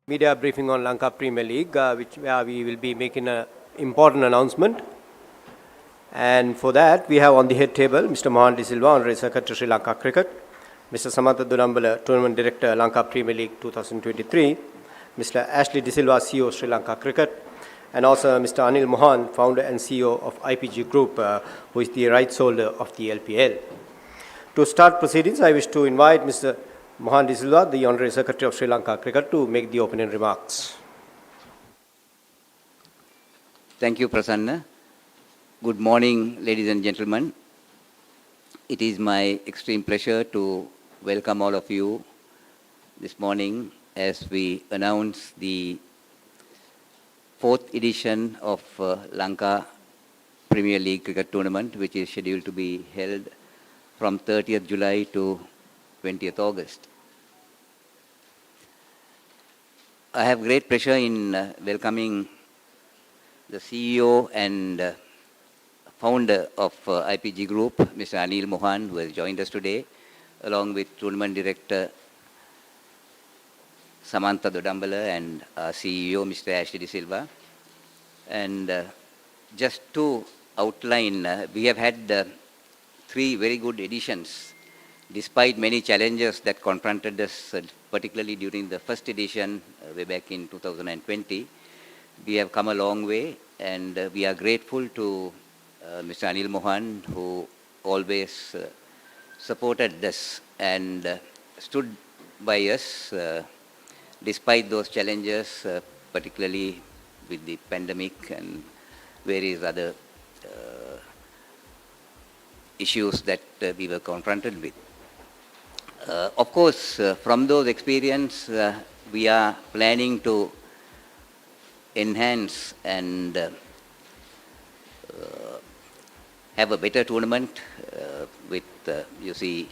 Media briefing on Lanka Premier League, which we will be making an important announcement. And for that, we have on the head table Mr. Mohan De Silva, Honorary Secretary, Sri Lanka Cricket, Mr. Samantha Dunambala, Tournament Director, Lanka Premier League 2023, Mr. Ashley De Silva, CEO, Sri Lanka Cricket, and also Mr. Anil Mohan, founder and CEO of IPG Group, who is the rights holder of the LPL. To start proceedings, I wish to invite Mr. Mohan De Silva, the Honorary Secretary of Sri Lanka Cricket, to make the opening remarks. Thank you, Prasanna. Good morning, ladies and gentlemen. It is my extreme pleasure to welcome all of you this morning as we announce the fourth edition of Lanka Premier League Cricket Tournament, which is scheduled to be held from 30th July to 20th August. I have great pleasure in welcoming the CEO and founder of IPG Group, Mr. Anil Mohan, who has joined us today, along with Tournament Director Samantha Dunambala and our CEO, Mr. Ashley De Silva. And just to outline, we have had 3 very good editions, despite many challenges that confronted us, particularly during the first edition way back in 2020. We have come a long way, and we are grateful to Mr. Anil Mohan, who always supported us and stood by us despite those challenges, particularly with the pandemic and various other issues that we were confronted with. Of course, from those experiences, we are planning to enhance and have a better tournament with, you see,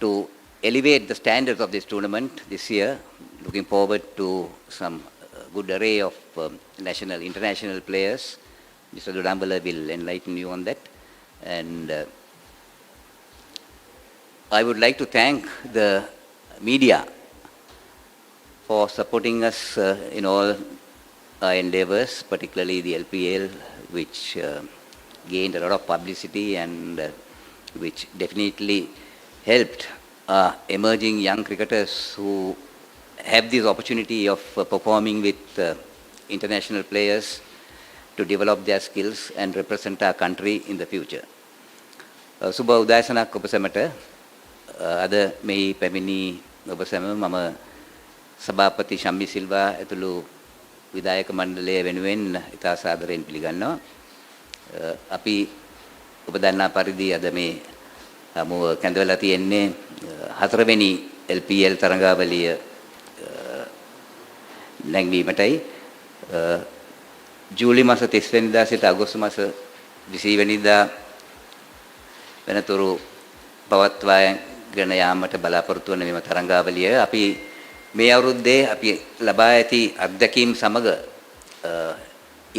to elevate the standards of this tournament this year. Looking forward to some good array of international players. Mr. Dunambala will enlighten you on that. And I would like to thank the media for supporting us in all our endeavors, particularly the LPL, which gained a lot of publicity and which definitely helped emerging young cricketers who have this opportunity of performing with international players to develop their skills and represent our country in the future. Subha udayasana ඔබ සැමට අද මේ පැමිණි ඔබ සැම මම සභාපති ශම්බි සිල්වා ඇතුළු විධායක මණ්ඩලය වෙනුවෙන් ඉතා සාදරයෙන් පිළිගන්නවා. අපි ඔබ දන්නා පරිදි අද මේ හමුව කැඳවලා තියෙන්නේ 4 වෙනි LPL තරඟාවලිය නැංවීමටයි. ජූලි මාස 30 වෙනිදා සිට අගෝස්තු මාස 20 වෙනිදා වෙනතුරු පවත්වාගෙන යාමට බලාපොරොත්තු වන මෙම තරඟාවලිය අපි මේ අවුරුද්දේ අපි ලබා ඇති අත්දැකීම් සමග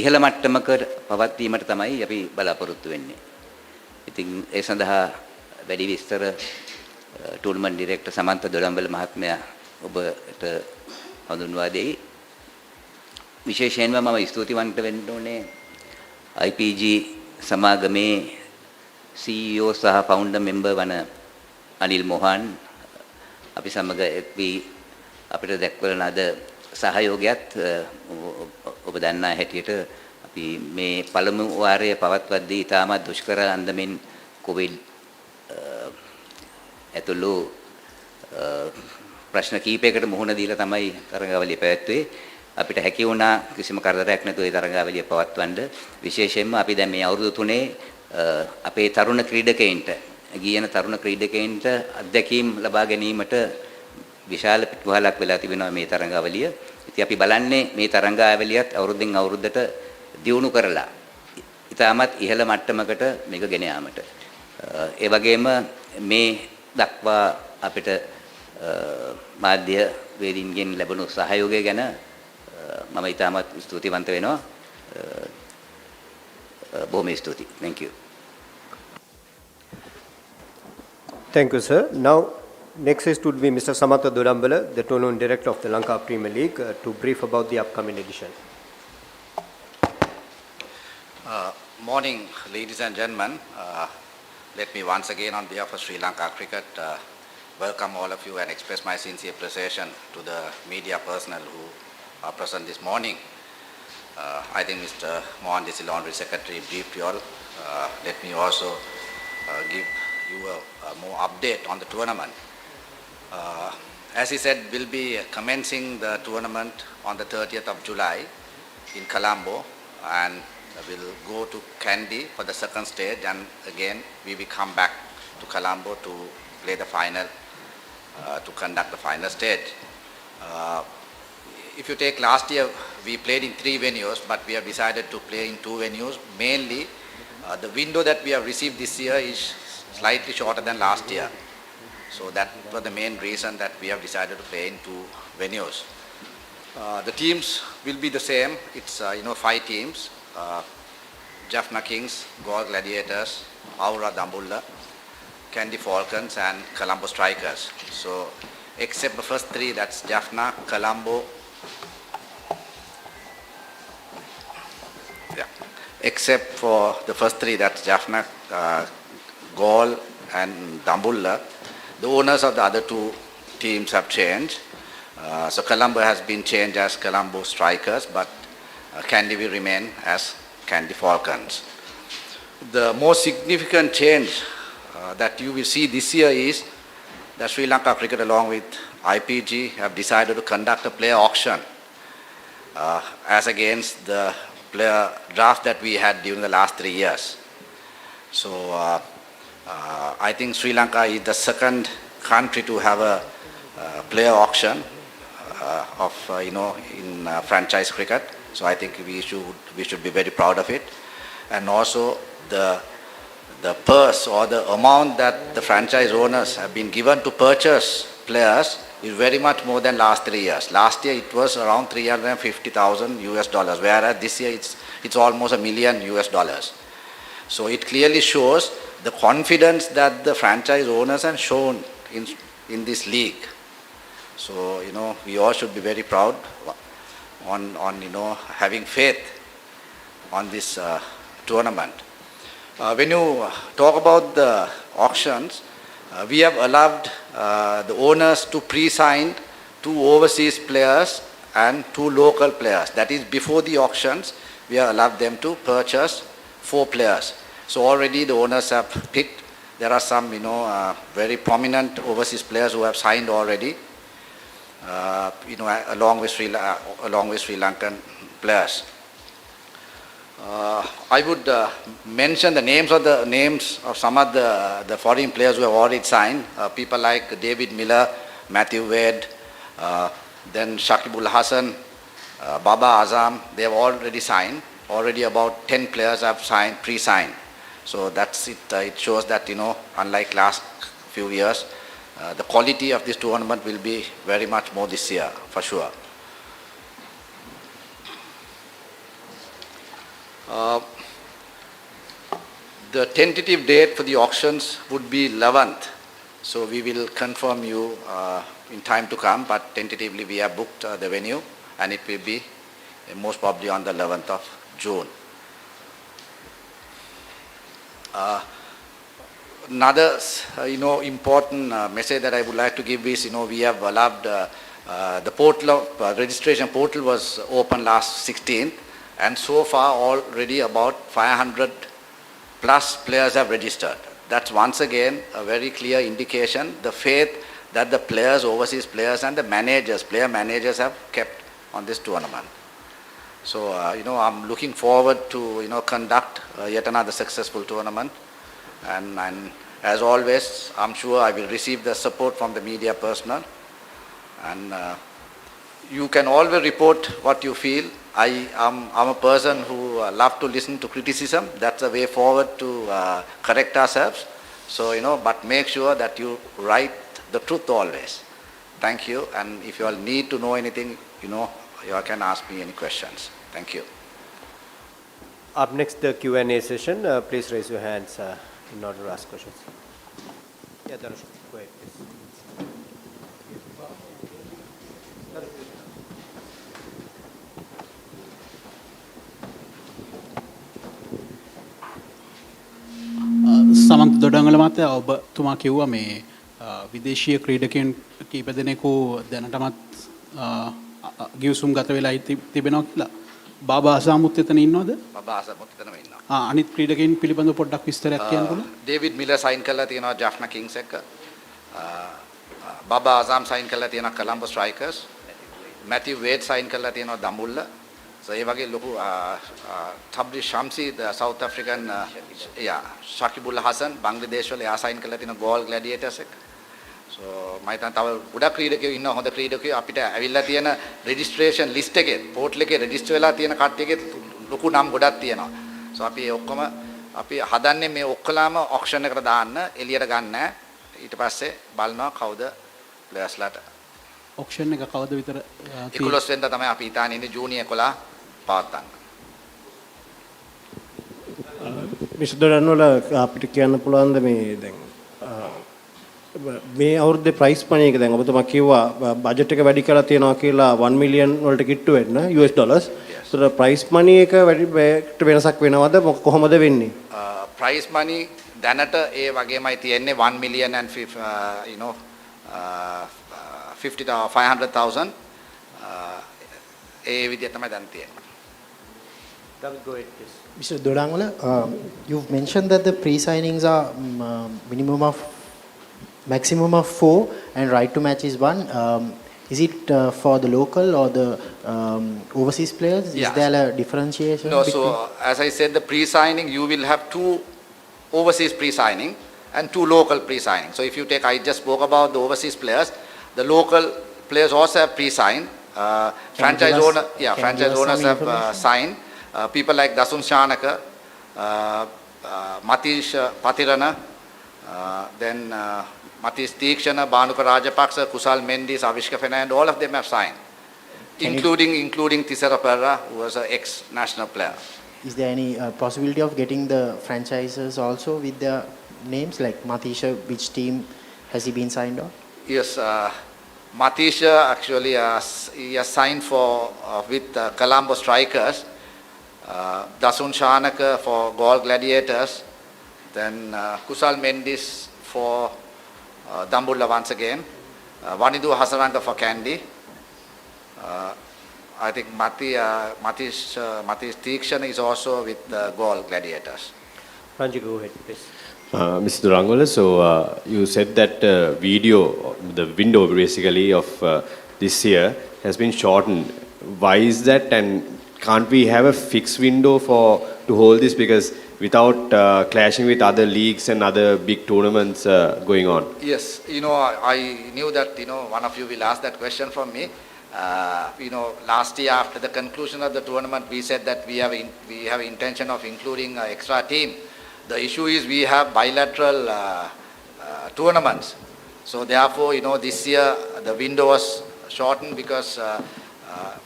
ඉහළ මට්ටමකට පවත්වීමට තමයි අපි බලාපොරොත්තු වෙන්නේ. ඉතින් ඒ සඳහා වැඩි විස්තර ටූර්නමන්ට් ඩිරෙක්ටර් සමන්ත දොඩම්බල මහත්මයා ඔබට හඳුන්වා දෙයි. විශේෂයෙන්ම මම ස්තුතිවන්ත වෙන්න ඕනේ IPG සමාගමේ CEO සහ ෆවුන්ඩර් මෙම්බර් වන අනිල් මොහන් අපි සමග එක්වි අපිට දැක්වන අද සහයෝගයත් ඔබ දන්නා හැටියට අපි මේ පළමු වාරය පවත්වද්දී ඉතාමත් දුෂ්කර අන්දමින් කොවිඩ් ඇතුළු ප්‍රශ්න කීපයකට මුහුණ දීලා තමයි තරඟාවලිය පැවැත්වුවේ. අපිට හැකි වුණා කිසිම කරදරයක් නැතුව ඒ තරඟාවලිය පවත්වන්න. විශේෂයෙන්ම අපි දැන් මේ අවුරුදු 3 අපේ තරුණ ක්‍රීඩකයන්ට ගියන තරුණ ක්‍රීඩකයන්ට අත්දැකීම් ලබා ගැනීමට විශාල පිටුවහලක් වෙලා තිබෙනවා මේ තරඟාවලිය. ඉතින් අපි බලන්නේ මේ තරඟාවලියත් අවුරුද්දෙන් අවුරුද්දට දියුණු කරලා ඉතාමත් ඉහළ මට්ටමකට මේක ගෙන යාමට. ඒ වගේම මේ දක්වා අපිට මාධ්‍ය වේදීන්ගෙන් ලැබුණු සහයෝගය ගැන මම ඉතාමත් ස්තුතිවන්ත වෙනවා. බොහොම ස්තුතියි. Thank you. Thank you, sir. Now, Next is to be Mr. Samatha Durambala, the tournament director of the Lanka Premier League, to brief about the upcoming edition. Morning, ladies and gentlemen. Let me once again, on behalf of Sri Lanka Cricket, welcome all of you and express my sincere appreciation to the media personnel who are present this morning. I think Mr. Mohan Disil, Honorary Secretary, briefed you all. Let me also give you a more update on the tournament. As he said, we'll be commencing the tournament on the 30th of July in Colombo, and we'll go to Kandy for the second stage, and again we will come back to Colombo to play the final, to conduct the final stage. If you take last year, we played in 3 venues, but we have decided to play in 2 venues. Mainly, the window that we have received this year is slightly shorter than last year. So that was the main reason that we have decided to play in 2 venues. The teams will be the same. It's 5 teams: Jaffna Kings, Galle Gladiators, Aura Dambulla, Kandy Falcons, and Colombo Strikers. So, except the first 3, that's Jaffna, Colombo. Yeah. Except for the first 3, that's Jaffna, Galle, and Dambulla, the owners of the other 2 teams have changed. So Colombo has been changed as Colombo Strikers, but Kandy will remain as Kandy Falcons. The most significant change that you will see this year is that Sri Lanka Cricket, along with IPG, have decided to conduct a player auction as against the player draft that we had during the last 3 years. So I think Sri Lanka is the second country to have a player auction in franchise cricket. So I think we should be very proud of it. And also the purse or the amount that the franchise owners have been given to purchase players is very much more than last 3 years. Last year it was around $350,000, whereas this year it's almost $1 million. So it clearly shows the confidence that the franchise owners have shown in this league. So, we all should be very proud on having faith on this tournament. When you talk about the auctions, we have allowed the owners to pre-sign 2 overseas players and 2 local players. That is, before the auctions, we have allowed them to purchase 4 players. So already the owners have picked. There are some, very prominent overseas players who have signed already, along with Sri Lankan players. I would mention the names of some of the foreign players who have already signed. People like David Miller, Matthew Wade, then Shakibul Hassan, Baba Azam. They have already signed. Already about 10 players have signed, pre-signed. So that's it. It shows that, unlike last few years, the quality of this tournament will be very much more this year, for sure. The tentative date for the auctions would be 11th. So we will confirm you in time to come, but tentatively we have booked the venue, and it will be most probably on the 11th of June. Another, important message that I would like to give is, we have allowed the portal, registration portal was open last 16th, and so far already about 500 plus players have registered. That's once again a very clear indication, the faith that the players, overseas players, and the player managers have kept on this tournament. So, I'm looking forward to, conduct yet another successful tournament. And as always, I'm sure I will receive the support from the media personnel. And you can always report what you feel. I'm a person who love to listen to criticism. That's a way forward to correct ourselves. So, but make sure that you write the truth always. Thank you. And if you all need to know anything, you can ask me any questions. Thank you. Up next, the Q&A session. Please raise your hands in order to ask questions. Yeah, Dhanush, go ahead, please. දොඩංගල මහත්තයා ඔබතුමා කිව්වා මේ විදේශීය ක්‍රීඩකයන් කීප දෙනෙකු දැනටමත් ගිවිසුම් ගත වෙලා තිබෙනවා කියලා. බාබා අසාමුත් එතන ඉන්නවද? බබා අසමුත් එතනම ඉන්නවා. අනිත් ක්‍රීඩකයන් පිළිබඳව පොඩ්ඩක් විස්තරයක් කියන්න පුළුවන්? ඩේවිඩ් මිලර් සයින් කරලා තියෙනවා ජාෆ්නා කිංස් එක්ක. බබා අසම් සයින් කරලා තියෙනවා කොලම්බෝ ස්ට්‍රයිකර්ස්. මැතිව් වේඩ් සයින් කරලා තියෙනවා දඹුල්ල. ඒ වගේ ලොකු තබ්ලි ශම්සි සවුත් ඇෆ්‍රිකන් ශකිබුල් හසන් බංග්ලාදේශ වල එයා සයින් කරලා තියෙන ගෝල් ග්ලැඩියේටර්ස් එක. so මම හිතන්නේ තව ගොඩක් ක්‍රීඩකයෝ ඉන්නවා හොඳ ක්‍රීඩකයෝ අපිට ඇවිල්ලා තියෙන රෙජිස්ට්‍රේෂන් ලිස්ට් එකේ පෝර්ටල් එකේ රෙජිස්ටර් වෙලා තියෙන කට්ටියගේ ලොකු නම් ගොඩක් තියෙනවා. so අපි ඔක්කොම අපි හදන්නේ මේ ඔක්කොලාම ඔක්ෂන් එකට දාන්න එළියට ගන්න නැහැ. ඊට පස්සේ බලනවා කවුද ප්ලේයර්ස්ලාට ඔක්ෂන් එක කවද විතර 11 වෙනිදා තමයි අපි ඉතාලි ඉන්නේ ජූනි 11 පවත්වන්න. විශේෂයෙන් වල අපිට කියන්න පුළුවන්ද මේ දැන් මේ අවුරුද්දේ ප්‍රයිස් මනි එක දැන් ඔබතුමා කිව්වා බජට් එක වැඩි කරලා තියෙනවා කියලා 1 මිලියන් වලට කිට්ටු වෙන්න US ඩොලර්ස්. ඒතර ප්‍රයිස් මනි එක වැඩි වෙනසක් වෙනවද කොහොමද වෙන්නේ? ප්‍රයිස් මනි දැනට ඒ වගේමයි තියෙන්නේ 1 million and 500,000 ඒ විදිහ තමයි දැන් තියෙන්නේ. Go ahead, please. Mr. Dodangwala, you've mentioned that the pre-signings are maximum of 4 and right to match is 1. Is it for the local or the overseas players? Yeah. Is there a differentiation? No, so as I said, the pre-signing, you will have 2 overseas pre-signing and 2 local pre-signing. So if you take, I just spoke about the overseas players, the local players also have pre-signed. Franchise owners have signed. People like Dasun Shanaka, Matish Patirana, then Matish Tikshana, Banuka Rajapaksa, Kusal Mendis, Avishka Fernand, all of them have signed, including Tisara Perra, who was an ex-national player. Is there any possibility of getting the franchises also with their names, like Matisha, which team has he been signed on? Yes, Matisha actually he has signed for with Colombo Strikers, Dasun Shanaka for Gol Gladiators, then Kusal Mendis for Dambulla once again, Vanidu Hasaranka for Kandy. I think Matish Tikshana is also with Gol Gladiators. Ranji, go ahead, please. Mr. Durangola, so you said that the window basically of this year has been shortened. Why is that, and can't we have a fixed window to hold this, because without clashing with other leagues and other big tournaments going on? Yes, I knew that one of you will ask that question from me. Last year after the conclusion of the tournament, we said that we have intention of including an extra team. The issue is we have bilateral tournaments. So therefore, this year the window was shortened because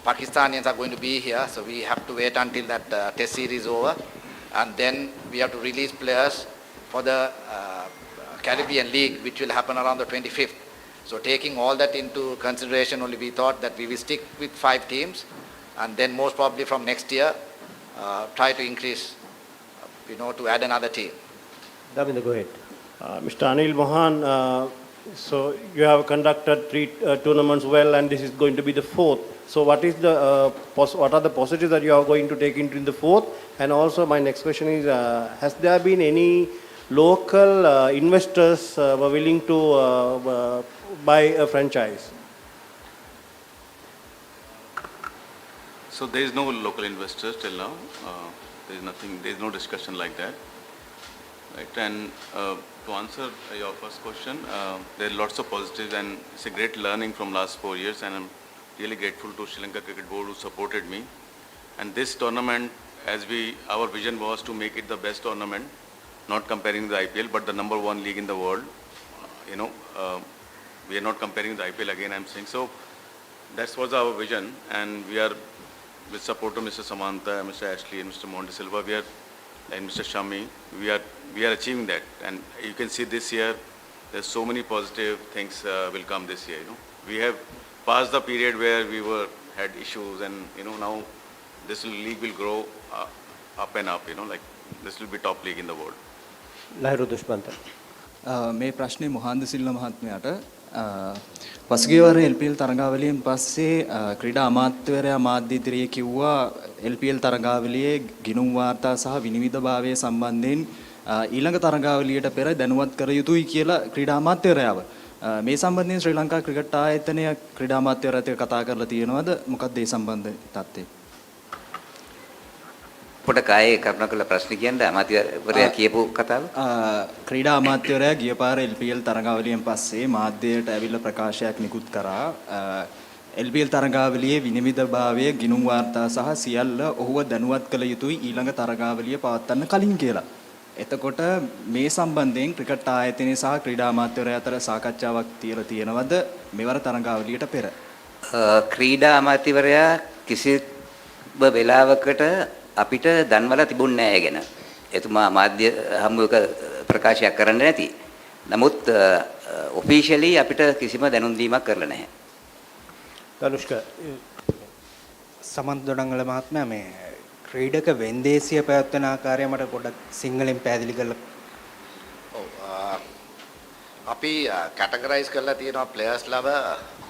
Pakistanians are going to be here. So we have to wait until that test series is over. And then we have to release players for the Caribbean League, which will happen around the 25th. So taking all that into consideration, only we thought that we will stick with 5 teams. And then most probably from next year, try to increase to add another team. Davinder, go ahead. Mr. Anil Mohan, so you have conducted 3 tournaments well, and this is going to be the 4th. So what is the what are the positives that you are going to take into the 4th? And also my next question is, has there been any local investors were willing to buy a franchise? So there is no local investors till now. There is no discussion like that. Right, and to answer your first question, there are lots of positives, and it's a great learning from last 4 years, and I'm really grateful to Sri Lanka Cricket Board who supported me. And this tournament, our vision was to make it the best tournament, not comparing the IPL, but the #1 league in the world. We are not comparing the IPL again, I'm saying. So that was our vision, and we are, with support of Mr. Samantha, Mr. Ashley, and Mr. Monte Silva, and Mr. Shami, we are achieving that. And you can see this year, there's so many positive things will come this year. We have passed the period where we had issues, and now this league will grow up and up. Like this will be top league in the world. Lahiru දුෂ්මන්ත. මේ ප්‍රශ්නේ මොහන්ද සිල්වා මහත්මයාට පසුගිය වර LPL තරඟාවලියෙන් පස්සේ ක්‍රීඩා අමාත්‍යවරයා මාධ්‍ය ඉදිරියේ කිව්වා LPL තරඟාවලියේ ගිණුම් වාර්තා සහ විනිවිදභාවය සම්බන්ධයෙන් ඊළඟ තරඟාවලියට පෙර දැනුවත් කර යුතුයි කියලා ක්‍රීඩා අමාත්‍යවරයාව. මේ සම්බන්ධයෙන් ශ්‍රී ලංකා ක්‍රිකට් ආයතනය ක්‍රීඩා අමාත්‍යවරයාත් එක්ක කතා කරලා තියෙනවද? මොකක්ද ඒ සම්බන්ධ තත්ත්වය? පොඩක් ආයේ කරුණාකරලා ප්‍රශ්න කියන්න අමාත්‍යවරයා කියපු කතාව. ක්‍රීඩා අමාත්‍යවරයා ගිය පාර LPL තරඟාවලියෙන් පස්සේ මාධ්‍යයට ඇවිල්ලා ප්‍රකාශයක් නිකුත් කරා. LPL තරඟාවලියේ විනිවිදභාවය ගිණුම් වාර්තා සහ සියල්ල ඔහුව දැනුවත් කළ යුතුයි ඊළඟ තරඟාවලිය පවත්වන්න කලින් කියලා. එතකොට මේ සම්බන්ධයෙන් ක්‍රිකට් ආයතනය සහ ක්‍රීඩා අමාත්‍යවරයා අතර සාකච්ඡාවක් තියලා තියෙනවද මෙවර තරඟාවලියට පෙර? ක්‍රීඩා අමාත්‍යවරයා කිසිම වෙලාවකට අපිට දන්වලා තිබුණේ නැහැ ගැන. එතුමා මාධ්‍ය හමුවක ප්‍රකාශයක් කරන්න නැති. නමුත් ඔෆිෂියලි අපිට කිසිම දැනුම් දීමක් කරලා නැහැ. තනුෂ්ක සමන්ත දොඩංගල මහත්මයා මේ ක්‍රීඩක වෙන්දේසිය පැවැත්වෙන ආකාරය මට පොඩ්ඩක් සිංහලෙන් පැහැදිලි කරලා. අපි categorize කරලා තියෙනවා players ලව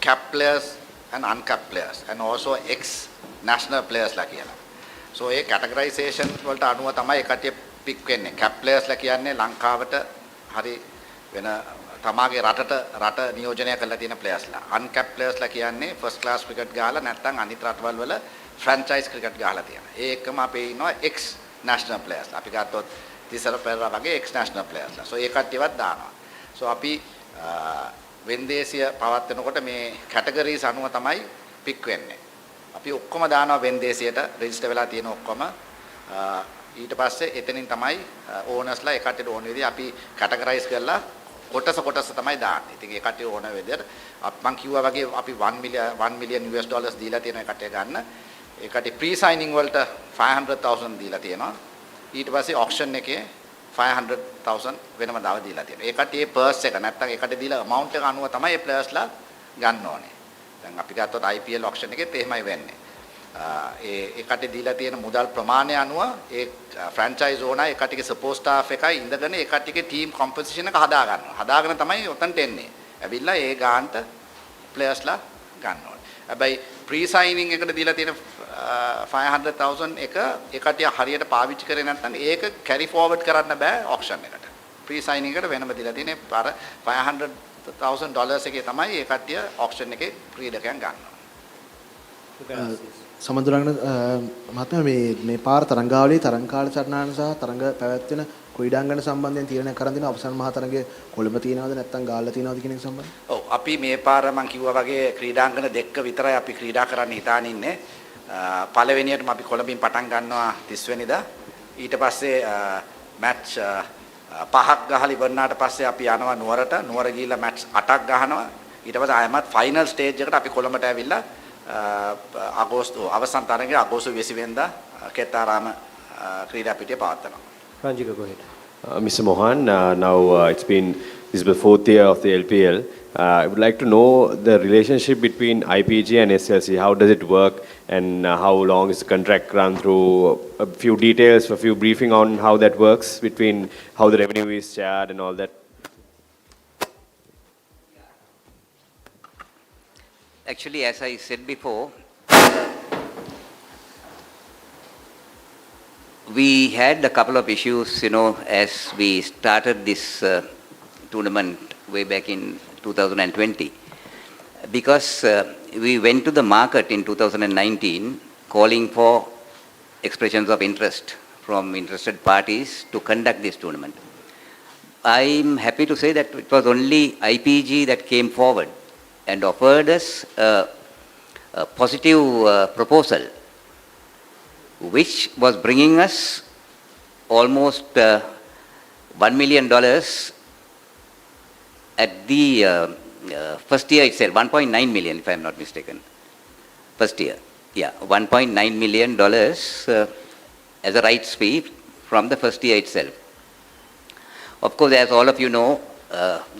cap players and uncapped players and also ex national players ලා කියලා. So ඒ categorization වලට අනුව තමයි කටිය pick වෙන්නේ. cap players ලා කියන්නේ ලංකාවට හරි වෙන තමාගේ රට නියෝජනය කරලා තියෙන players ලා. uncapped players ලා කියන්නේ first class cricket ගහලා නැත්නම් අනිත් රටවල් වල franchise cricket ගහලා තියෙනවා. ඒ එක්කම අපේ ඉන්නවා ex national players ලා. අපි ගත්තොත් තිසර පෙරේරා වගේ ex national players ලා. So ඒ කට්ටියවත් දානවා. So අපි වෙන්දේසිය පවත්වනකොට මේ categories අනුව තමයි pick වෙන්නේ. අපි ඔක්කොම දානවා වෙන්දේසියට රෙජිස්ටර් වෙලා තියෙන ඔක්කොම ඊට පස්සේ එතනින් තමයි ඕනර්ස්ලා ඒ කට්ටියට ඕන විදිහ අපි කැටගරයිස් කරලා කොටස තමයි දාන්නේ. ඉතින් ඒ කට්ටිය ඕන විදිහට මම කිව්වා වගේ අපි 1 million US dollars දීලා තියෙන ඒ කට්ටිය ගන්න. ඒ කට්ටිය ප්‍රී සයිනින් වලට 500,000 දීලා තියෙනවා. ඊට පස්සේ ඔක්ෂන් එකේ 500,000 වෙනම දාලා දීලා තියෙනවා. ඒ කට්ටිය පර්ස් එක නැත්තම් ඒ කට්ටිය දීලා amount එක අනුව තමයි ඒ ප්ලේයර්ස්ලා ගන්න ඕනේ. දැන් අපි ගත්තොත් IPL auction එකෙත් එහෙමයි වෙන්නේ. ඒ කට්ටිය දීලා තියෙන මුදල් ප්‍රමාණය අනුව ඒ ෆ්‍රැන්චයිස් ඕනර් ඒ කට්ටියගේ සපෝට් ස්ටාෆ් එකයි ඉඳගෙන ඒ කට්ටියගේ ටීම් කොම්පොසිෂන් එක හදා ගන්නවා. හදාගෙන තමයි උතන්ට එන්නේ. ඇවිල්ලා ඒ ගානට ප්ලේයර්ස්ලා ගන්න ඕනේ. හැබැයි ප්‍රී සයිනින් එකට දීලා තියෙන 500,000 එක ඒ කට්ටිය හරියට පාවිච්චි කරේ නැත්නම් ඒක කැරි ෆෝවර්ඩ් කරන්න බෑ ඔක්ෂන් එකට. ප්‍රී සයිනින් එකට වෙනම දීලා තියෙන අර $500,000 එකේ තමයි ඒ කට්ටිය ඔක්ෂන් එකේ ක්‍රීඩකයන් ගන්නවා. සමන්තුරංගන මහත්මයා මේ පාර තරංගාවලියේ තරංග කාල සටහන සහ තරංග පැවැත්වෙන ක්‍රීඩාංගන සම්බන්ධයෙන් තීරණය කරන් දෙන අවසන් මහ තරඟයේ කොළඹ තියෙනවද නැත්නම් ගාල්ල තියෙනවද කියන එක සම්බන්ධයෙන්? ඔව් අපි මේ පාර මම කිව්වා වගේ ක්‍රීඩාංගන දෙකක විතරයි අපි ක්‍රීඩා කරන්න හිතාන ඉන්නේ. පළවෙනියටම අපි කොළඹින් පටන් ගන්නවා 30 වෙනිදා. ඊට පස්සේ මැච් 5ක් ගහලා ඉවරනාට පස්සේ අපි යනවා නුවරට. නුවර ගිහිල්ලා මැච් 8ක් ගහනවා. ඊට පස්සේ ආයමත් ෆයිනල් ස්ටේජ් එකට අපි කොළඹට ඇවිල්ලා අවසන් තරඟයේ අගෝස්තු 20 වෙනිදා කෙත්තාරාම ක්‍රීඩා පිටිය පවත්වනවා. Ranjika, go ahead. Mr. Mohan, now this is the 4th year of the LPL. I would like to know the relationship between IPG and SLC. How does it work and how long is the contract run through? A few details, a few briefing on how that works between how the revenue is shared and all that. Actually, as I said before, we had a couple of issues, as we started this tournament way back in 2020. Because we went to the market in 2019 calling for expressions of interest from interested parties to conduct this tournament. I'm happy to say that it was only IPG that came forward and offered us a positive proposal, which was bringing us almost $1 million at the first year itself, 1.9 million if I'm not mistaken. First year, yeah, $1.9 million as a rights fee from the first year itself. Of course, as all of you know,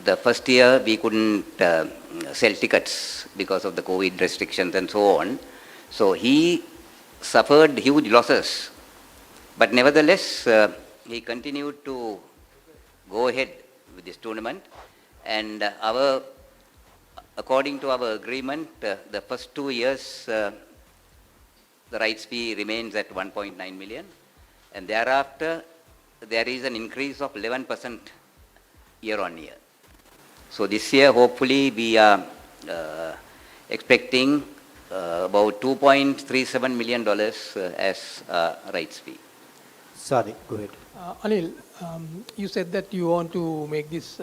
the first year we couldn't sell tickets because of the COVID restrictions and so on. So he suffered huge losses. But nevertheless, he continued to go ahead with this tournament. And according to our agreement, the first 2 years, the rights fee remains at 1.9 million. And thereafter, there is an increase of 11% year on year. So this year, hopefully, we are expecting about $2.37 million as rights fee. Sorry, go ahead. Anil, you said that you want to make this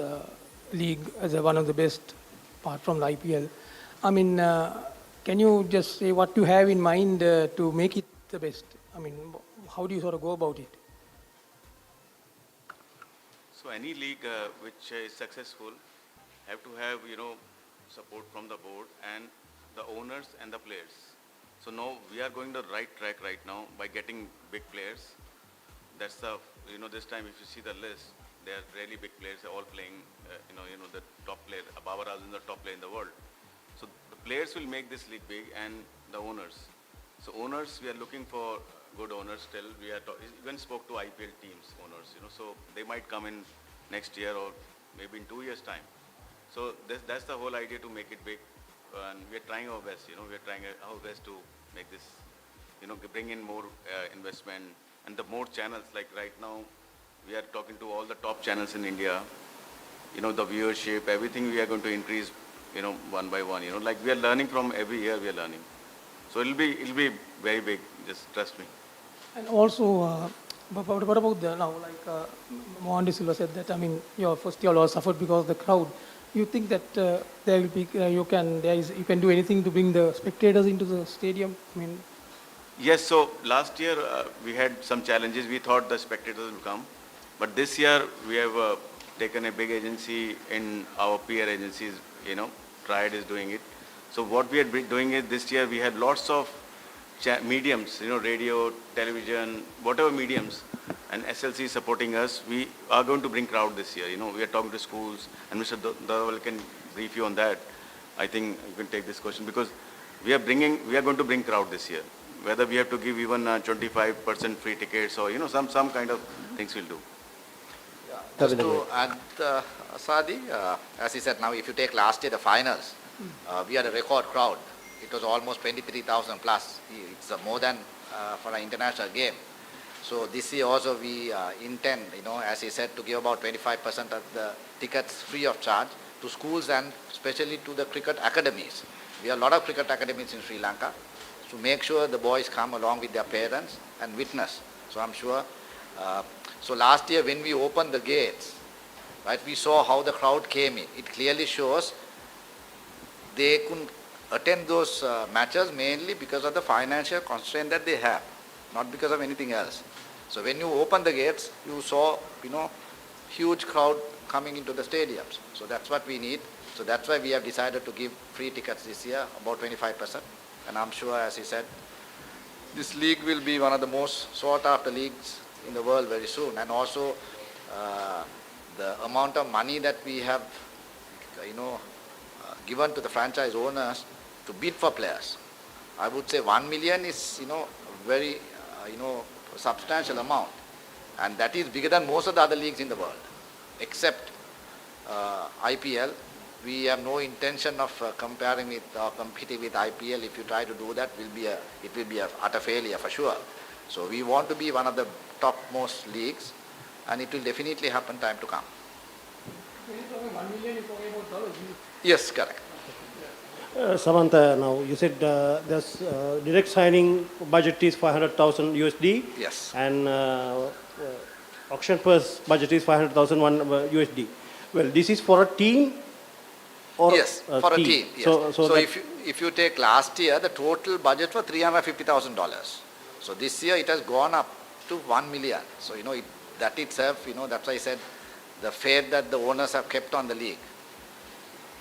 league as one of the best, apart from the IPL. I mean, can you just say what you have in mind to make it the best? I mean, how do you sort of go about it? So any league which is successful have to have, support from the board and the owners and the players. So now we are going the right track right now by getting big players. That's the, this time if you see the list, they are really big players, they're all playing, the top player. Babar Azam is the top player in the world. So the players will make this league big and the owners. So owners, we are looking for good owners still. We are even spoke to IPL teams, owners, so they might come in next year or maybe in 2 years' time. So that's the whole idea, to make it big. And we are trying our best, we are trying our best to make this, bring in more investment and the more channels. Like right now, we are talking to all the top channels in India, the viewership, everything we are going to increase, one by one, like we are learning from every year we are learning. So it'll be very big, just trust me. And also, what about now, like Mohan De Silva said that, I mean, your first year loss suffered because of the crowd. You think that there will be, you can do anything to bring the spectators into the stadium? I mean, Yes, so last year we had some challenges. We thought the spectators would come. But this year we have taken a big agency in our peer agencies, Triad is doing it. So what we are doing is this year we had lots of mediums, radio, television, whatever mediums, and SLC is supporting us. We are going to bring crowd this year. We are talking to schools, and Mr. Dawal can brief you on that. I think you can take this question because we are going to bring crowd this year. Whether we have to give even 25% free tickets or some kind of things we'll do. Just to add, Sadi, as he said, now if you take last year the finals, we had a record crowd. It was almost 23,000 plus. It's more than for an international game. So this year also we intend, as he said, to give about 25% of the tickets free of charge to schools and especially to the cricket academies. We have a lot of cricket academies in Sri Lanka, to make sure the boys come along with their parents and witness. So I'm sure. So last year when we opened the gates, right, we saw how the crowd came in. It clearly shows they couldn't attend those matches mainly because of the financial constraint that they have, not because of anything else. So when you open the gates, you saw, huge crowd coming into the stadiums. So that's what we need. So that's why we have decided to give free tickets this year, about 25%. And I'm sure, as he said, this league will be one of the most sought after leagues in the world very soon. And also the amount of money that we have, given to the franchise owners to bid for players. I would say 1 million is, very, substantial amount. And that is bigger than most of the other leagues in the world, except IPL. We have no intention of comparing with or competing with IPL. If you try to do that, it will be a utter failure for sure. So we want to be one of the topmost leagues, and it will definitely happen time to come. when you're talking 1 million, you're talking about dollars. Yes, correct. Samantha, now you said there's direct signing budget is 500,000 USD. Yes. And auction purse budget is 500,000 USD. Well, this is for a team. Or yes, for a team. Yes. So if you take last year, the total budget was $350,000. So this year it has gone up to 1 million. So that itself, that's why I said the faith that the owners have kept on the league.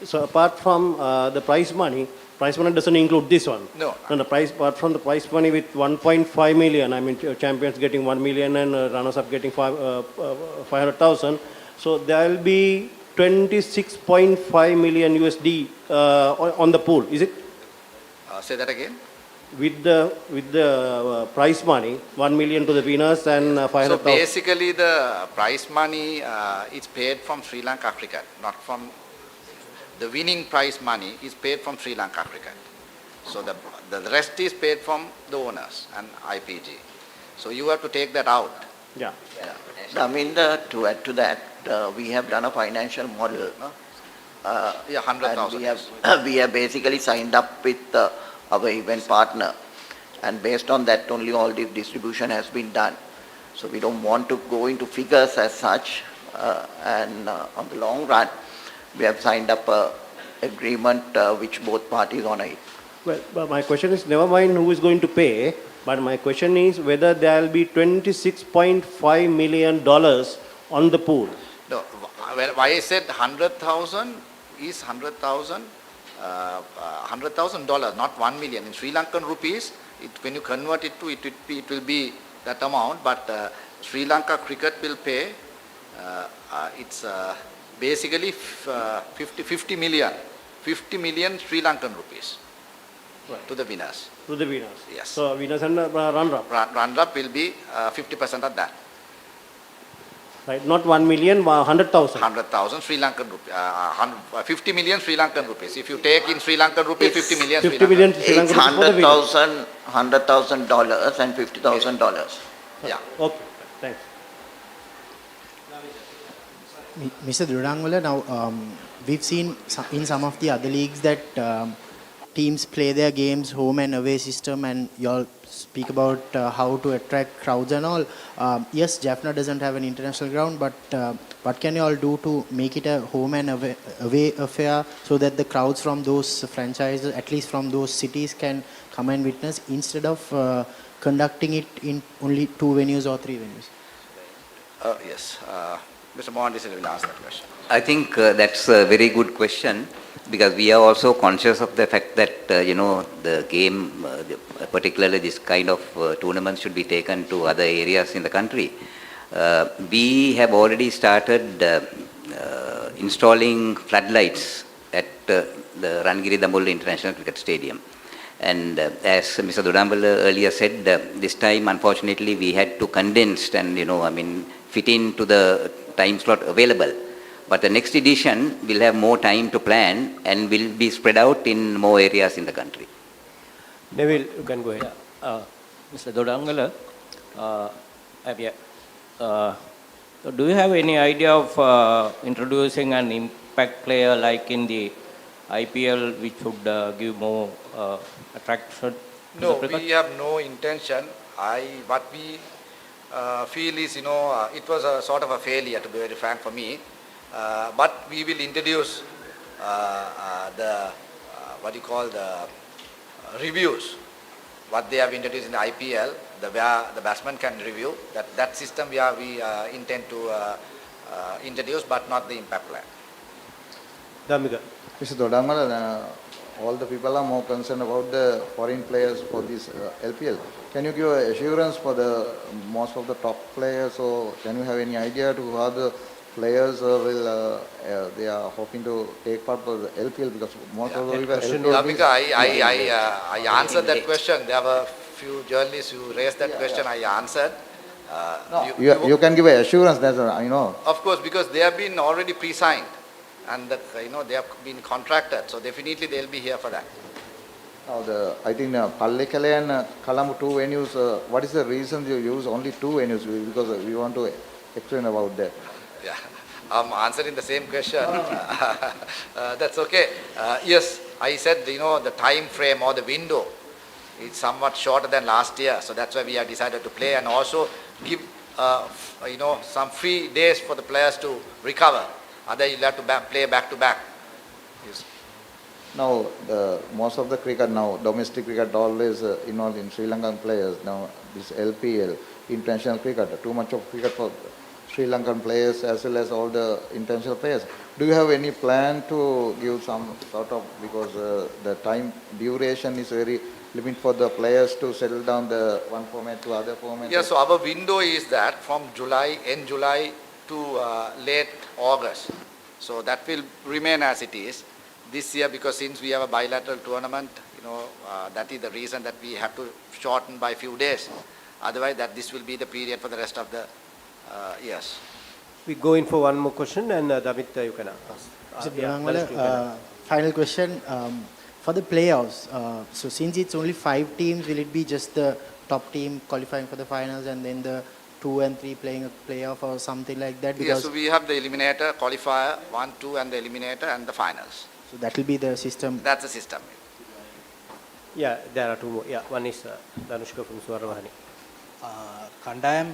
So apart from the prize money doesn't include this one. No. And the prize, apart from the prize money with 1.5 million, I mean champions getting 1 million and runners up getting 500,000. So there will be 26.5 million USD on the pool. Is it? Say that again. with the prize money, 1 million to the winners and So 500,000. basically the prize money is paid from Sri Lanka Cricket, not from the winning prize money is paid from Sri Lanka Cricket. So the rest is paid from the owners and IPG. So you have to take that out. Yeah. I mean, to add to that, we have done a financial model. No? Yeah, 100,000. And we have basically signed up with our event partner, and based on that only all the distribution has been done. So we don't want to go into figures as such, and on the long run, we have signed up a agreement which both parties honor it. Well, but my question is never mind who is going to pay, but my question is whether there will be $26.5 million on the pool. No, why I said 100,000 is $100,000, not 1 million. In Sri Lankan rupees, when you convert it to it will be that amount. But Sri Lanka Cricket will pay. It's basically 50 million Sri Lankan rupees to the winners. To the winners. Yes. So winners and runner-up. Runner-up will be 50% of that. Right, not 1 million, 100,000. 100,000 Sri Lankan rupees, 50 million Sri Lankan rupees. If you take in Sri Lankan rupees, 50 million Sri 50 million Lankan. Sri It's Lankan rupees for the winners. $100,000 and $50,000. Yeah. Okay, thanks. Mr. Durangwala, now we've seen in some of the other leagues that teams play their games home and away system, and you all speak about how to attract crowds and all. Yes, Jaffna doesn't have an international ground, but what can you all do to make it a home and away affair so that the crowds from those franchises, at least from those cities, can come and witness instead of conducting it in only 2 venues or 3 venues? Yes. Mr. Mohan will answer that question. I think that's a very good question, because we are also conscious of the fact that, the game, particularly this kind of tournaments, should be taken to other areas in the country. We have already started installing floodlights at the Rangiri Dambulla International Cricket Stadium. And as Mr. Durambala earlier said, this time, unfortunately, we had to condense and, fit into the time slot available. But the next edition will have more time to plan and will be spread out in more areas in the country. Neville, you can go ahead. Mr. Dodangala, do you have any idea of introducing an impact player like in the IPL, which would give more attraction to the No, cricket? we have no intention. What we feel is, it was a sort of a failure, to be very frank, for me. But we will introduce the reviews, what they have introduced in the IPL, where the batsman can review. That system we intend to introduce, but not the impact plan. Damika. Mr. Dodangala, all the people are more concerned about the foreign players for this LPL. Can you give assurance for the most of the top players, or can you have any idea to how the players they are hoping to take part of the LPL, because most of the people Damika, I answered that question. There were few journalists who raised that question. I answered. You can give assurance that I know. Of course, because they have been already pre-signed, and that, they have been contracted. So definitely they will be here for that. Now I think Pallekele and Colombo 2 venues. What is the reason you use only 2 venues? Because we want to explain about that. Yeah, I'm answering the same question. That's okay. Yes, I said, the time frame or the window is somewhat shorter than last year. So that's why we have decided to play, and also give, some free days for the players to recover. Otherwise, you'll have to play back to back. Yes. Now, most of the cricket now, domestic cricket always involved in Sri Lankan players. Now, this LPL, international cricket, too much of cricket for Sri Lankan players as well as all the international players. Do you have any plan to give some sort of, because the time duration is very limit for the players to settle down the one format to other format? Yeah, so our window is that from end July to late August. So that will remain as it is. This year, because since we have a bilateral tournament, that is the reason that we have to shorten by few days. Otherwise, that this will be the period for the rest of the years. We go in for one more question, and Damit, you can ask. Mr. Yeah, Durangwala, Dhanush, you can ask. final question. For the playoffs, so since it's only 5 teams, will it be just the top team qualifying for the finals and then the 2 and 3 playing a playoff or something like that? Yes, so we have the eliminator, qualifier, 1, 2, and the eliminator and the finals. So that will be the system. That's the system. Yeah, there are 2 more. Yeah, one is Dhanushka from Swaravahani. කණ්ඩායම්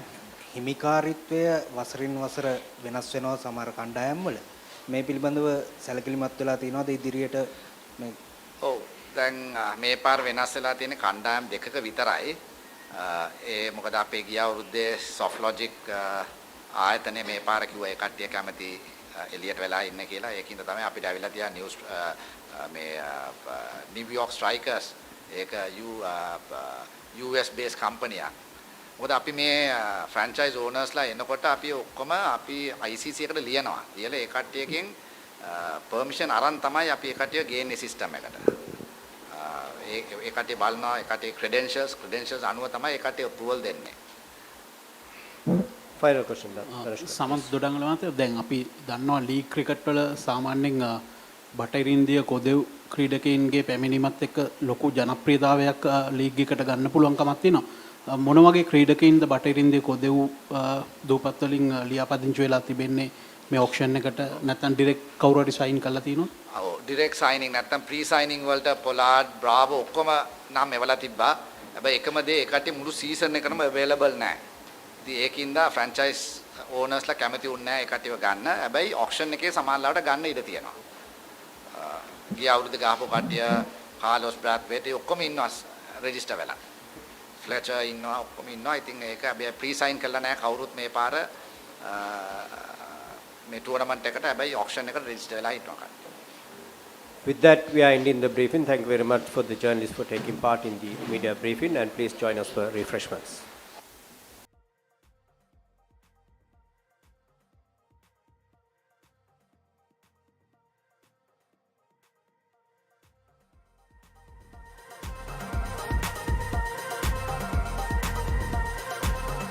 හිමිකාරීත්වය වසරින් වසර වෙනස් වෙනවා සමහර කණ්ඩායම් වල මේ පිළිබඳව සැලකිලිමත් වෙලා තියෙනවාද ඉදිරියට මේ ඔව් දැන් මේ පාර වෙනස් වෙලා තියෙන කණ්ඩායම් දෙකක විතරයි ඒ මොකද අපේ ගිය අවුරුද්දේ soft logic ආයතනයේ මේ පාර කිව්වා ඒ කට්ටිය කැමති එලියට වෙලා ඉන්න කියලා ඒකින්ද තමයි අපිට ඇවිල්ලා තියා නිවුස් මේ නිව්යෝර්ක් ස්ට්‍රයිකර්ස් ඒක US based company එකක් මොකද අපි මේ franchise owners ලා එනකොට අපි ඔක්කොම අපි ICC එකට ලියනවා. ලියලා ඒ කට්ටියකින් permission අරන් තමයි අපි ඒ කට්ටිය ගේන්නේ system එකට. ඒ කට්ටිය බලනවා ඒ කට්ටිය credentials අනුව තමයි ඒ කට්ටිය approval දෙන්නේ. Final question, Dhanushka. සමන්ත දොඩංගල මහත්තයා දැන් අපි දන්නවා ලීග් ක්‍රිකට් වල සාමාන්‍යයෙන් බටහිර ඉන්දිය කොදෙව් ක්‍රීඩකයින්ගේ පැමිණීමත් එක්ක ලොකු ජනප්‍රියතාවයක් ලීග් එකට ගන්න පුළුවන්කමක් තියෙනවා. මොන වගේ ක්‍රීඩකයින්ද බටහිර ඉන්දිය කොදෙව් දූපත් වලින් ලියාපදිංචි වෙලා තිබෙන්නේ මේ ඔක්ෂන් එකට නැත්නම් ඩිරෙක්ට් කවුරු හරි සයින් කරලා තියෙනවද? ඔව් ඩිරෙක්ට් සයිනින් නැත්නම් ප්‍රී සයිනින් වලට පොලාඩ් බ්‍රාවෝ ඔක්කොම නම් එවලා තිබ්බා. හැබැයි එකම දේ ඒකට මුළු සීසන් එකටම අවైలබල් නැහැ. ඉතින් ඒකින්ද ෆ්‍රැන්චයිස් ඕනර්ස්ලා කැමති වුණේ නැහැ ඒ කට්ටියව ගන්න. හැබැයි ඔක්ෂන් එකේ සමානලාවට ගන්න ඉඩ තියෙනවා. ගිය අවුරුද්ද ගහපු කට්ටිය කාලොස් බ්‍රැත්වේට් ඔක්කොම ඉන්නවා රෙජිස්ටර් වෙලා. ෆ්ලෙචර් ඉන්නවා ඔක්කොම ඉන්නවා. ඉතින් ඒක හැබැයි ප්‍රී සයින් කරලා නැහැ කවුරුත් මේ පාර මේ ටූර්නමන්ට් එකට හැබැයි ඔක්ෂන් එකට රෙජිස්ටර් වෙලා ඉන්නවා. With that, we are ending the briefing. Thank you very much for the journalists for taking part in the media briefing, and please join us for refreshments.